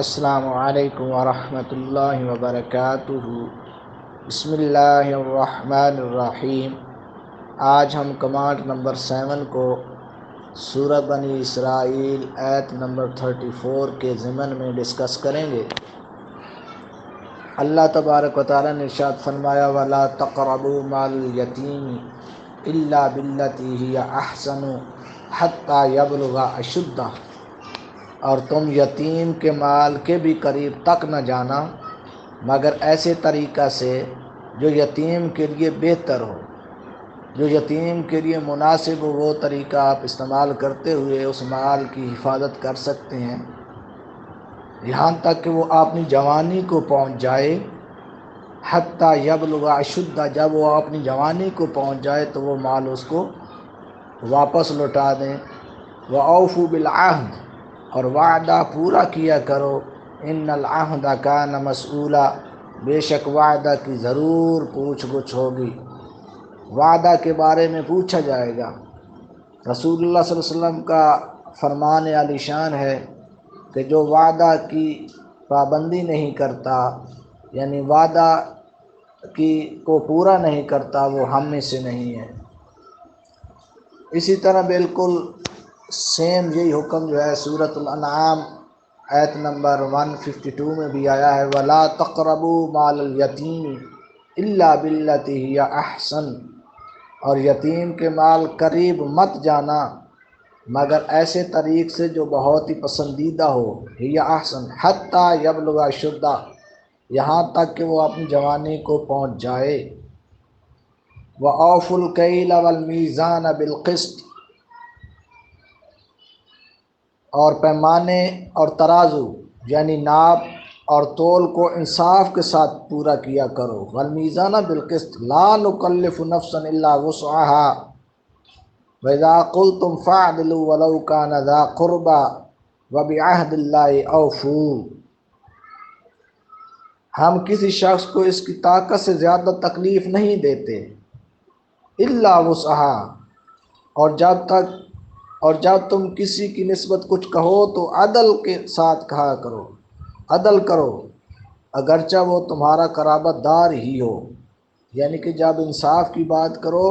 السلام علیکم ورحمۃ اللہ وبرکاتہ۔ بسم اللہ الرحمن الرحیم۔ آج ہم کمانڈ نمبر 7 کو سورہ بنی اسرائیل آیت نمبر 34 کے ضمن میں ڈسکس کریں گے۔ اللہ تبارک و تعالیٰ نے ارشاد فرمایا وَلَا تَقْرَبُوا مَالَ الْيَتِيمِ إِلَّا بِالَّتِي هِيَ أَحْسَنُ حَتَّى يَبْلُغَ أَشُدَّهُ، اور تم یتیم کے مال کے بھی قریب تک نہ جانا مگر ایسے طریقہ سے جو یتیم کے لیے بہتر ہو، جو یتیم کے لیے مناسب ہو۔ وہ طریقہ آپ استعمال کرتے ہوئے اس مال کی حفاظت کر سکتے ہیں یہاں تک کہ وہ اپنی جوانی کو پہنچ جائے۔ حتیٰ یبلغ اشدہ، جب وہ اپنی جوانی کو پہنچ جائے تو وہ مال اس کو واپس لوٹا دیں۔ وَأَوْفُوا بِالْعَهْدِ، اور وعدہ پورا کیا کرو۔ ان العہد کان مسئولا، بے شک وعدہ کی ضرور پوچھ گچھ ہوگی، وعدہ کے بارے میں پوچھا جائے گا۔ رسول اللہ صلی اللہ علیہ وسلم کا فرمان عالی شان ہے کہ جو وعدہ کی پابندی نہیں کرتا، یعنی وعدہ کو پورا نہیں کرتا، وہ ہم میں سے نہیں ہے۔ اسی طرح بالکل سیم یہی حکم جو ہے سورۃ الانعام آیت نمبر 152 میں بھی آیا ہے وَلَا تَقْرَبُوا مَالَ الْيَتِيمِ إِلَّا بِالَّتِي هِيَ أَحْسَنُ، اور یتیم کے مال قریب مت جانا مگر ایسے طریق سے جو بہت ہی پسندیدہ ہو۔ ہی احسن حتیٰ یبلغ اشدہ، یہاں تک کہ وہ اپنی جوانی کو پہنچ جائے۔ وَأَوْفُوا الْكَيْلَ وَالْمِيزَانَ بِالْقِسْطِ، اور پیمانے اور ترازو یعنی ناپ اور تول کو انصاف کے ساتھ پورا کیا کرو۔ والمیزان بالقسط لا نکلف نفسا الا وسعها واذا قلتم فاعدلوا ولو كان ذا قربى وبعهد الله اوفوا، ہم کسی شخص کو اس کی طاقت سے زیادہ تکلیف نہیں دیتے الا وسعها، اور جب تم کسی کی نسبت کچھ کہو تو عدل کے ساتھ کہا کرو، عدل کرو اگرچہ وہ تمہارا قرابت دار ہی ہو۔ یعنی کہ جب انصاف کی بات کرو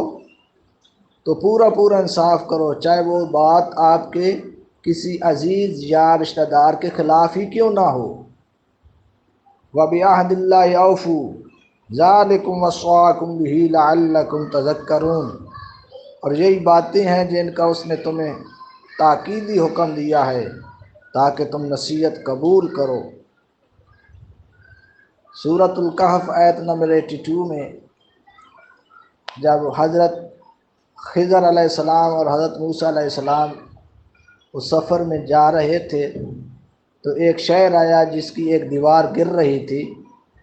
تو پورا انصاف کرو، چاہے وہ بات آپ کے کسی عزیز یا رشتہ دار کے خلاف ہی کیوں نہ ہو۔ وَبِعَهْدِ اللَّهِ أَوْفُوا ذَلِكُمْ وَصَّاكُمْ بِهِ لَعَلَّكُمْ تَذَكَّرُونَ، اور یہی باتیں ہیں جن کا اس نے تمہیں تاکیدی حکم دیا ہے تاکہ تم نصیحت قبول کرو۔ سورۃ الکہف آیت نمبر 82 میں جب حضرت خضر علیہ السلام اور حضرت موسیٰ علیہ السلام اس سفر میں جا رہے تھے تو ایک شہر آیا جس کی ایک دیوار گر رہی تھی،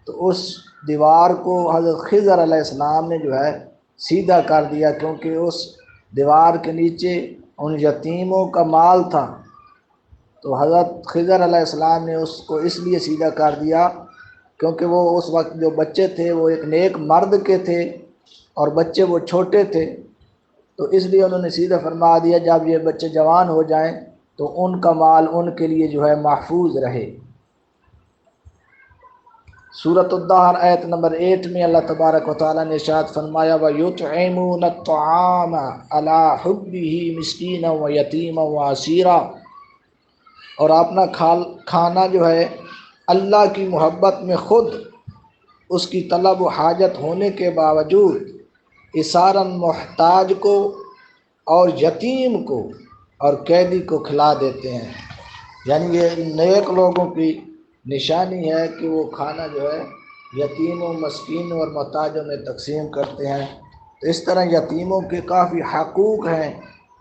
تو اس دیوار کو حضرت خضر علیہ السلام نے جو ہے سیدھا کر دیا، کیونکہ اس دیوار کے نیچے ان یتیموں کا مال تھا۔ تو حضرت خضر علیہ السلام نے اس کو اس لیے سیدھا کر دیا کیونکہ وہ اس وقت جو بچے تھے وہ ایک نیک مرد کے تھے اور بچے وہ چھوٹے تھے، تو اس لیے انہوں نے سیدھا فرما دیا جب یہ بچے جوان ہو جائیں تو ان کا مال ان کے لیے جو ہے محفوظ رہے۔ سورۃ الدہر آیت نمبر 8 میں اللہ تبارک و تعالیٰ نے ارشاد فرمایا وَيُطْعِمُونَ الطَّعَامَ عَلَىٰ حُبِّهِ مِسْكِينًا وَيَتِيمًا وَأَسِيرًا، اور اپنا کھانا جو ہے اللہ کی محبت میں خود اس کی طلب و حاجت ہونے کے باوجود اِساراً محتاج کو اور یتیم کو اور قیدی کو کھلا دیتے ہیں۔ یعنی یہ نیک لوگوں کی نشانی ہے کہ وہ کھانا جو ہے یتیموں، مسکینوں اور محتاجوں میں تقسیم کرتے ہیں۔ تو اس طرح یتیموں کے کافی حقوق ہیں،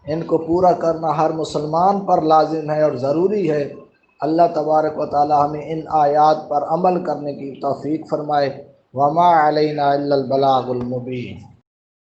ان کو پورا کرنا ہر مسلمان پر لازم ہے اور ضروری ہے۔ اللہ تبارک و تعالی ہمیں ان آیات پر عمل کرنے کی توفیق فرمائے۔ وما علینا الا البلاغ المبین۔